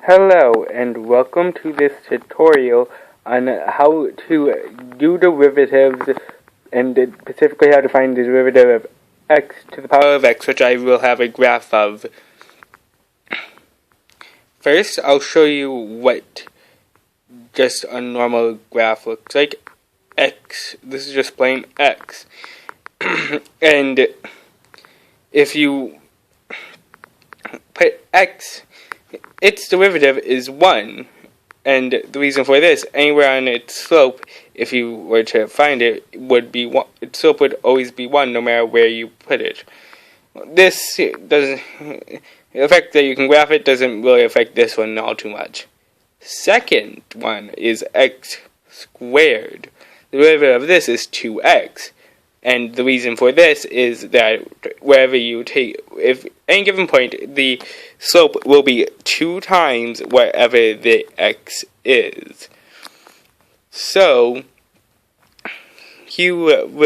Hello and welcome to this tutorial on how to do derivatives and specifically how to find the derivative of x to the power of x, which I will have a graph of. First, I'll show you what just a normal graph looks like. X, this is just plain x. And if you put x, its derivative is 1, and the reason for this, anywhere on its slope, if you were to find it, would be 1. Its slope would always be 1 no matter where you put it. This doesn't, the fact that you can graph it doesn't really affect this one all too much. Second one is x squared. The derivative of this is 2x. And the reason for this is that wherever you take, if any given point, the slope will be 2 times whatever the x is. So you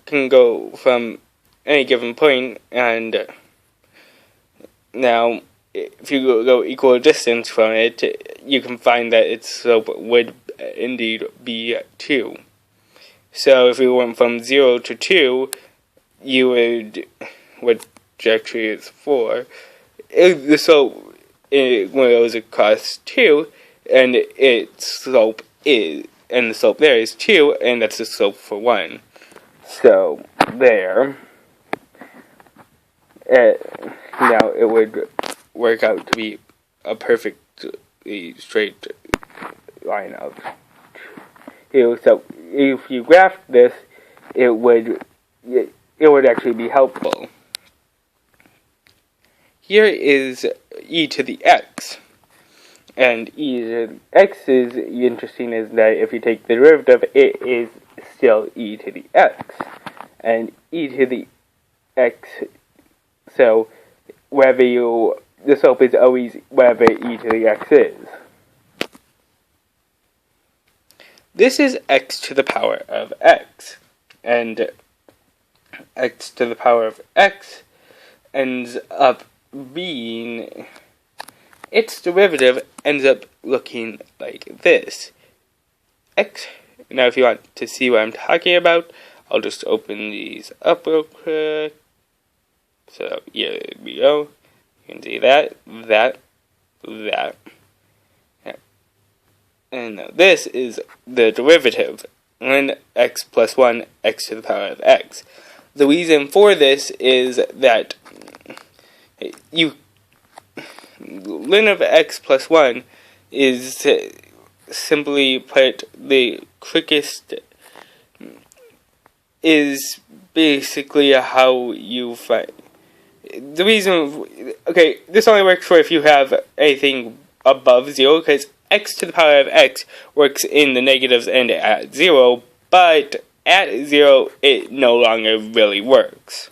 can go from any given point, and now if you go equal distance from it, you can find that its slope would indeed be 2. So if we went from 0 to 2, you would, which actually is 4, the slope goes across 2, and its slope is, and the slope there is 2, and that's the slope for 1. So there, now it would work out to be a perfectly straight line of 2. So if you graph this, it would actually be helpful. Here is e to the x, and e to the x is interesting is that if you take the derivative, it is still e to the x, and e to the x. So the slope is always wherever e to the x is. This is x to the power of x, and x to the power of x ends up being, its derivative ends up looking like this. X, now if you want to see what I'm talking about, I'll just open these up real quick. So here we go. You can see that. And this is the derivative, when x plus 1, x to the power of x. The reason for this is that ln of x plus 1 is simply put the quickest, is basically how you find. The reason, okay, this only works for if you have anything above 0, because x to the power of x works in the negatives and at 0, but at 0 it no longer really works.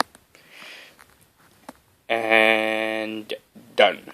And done.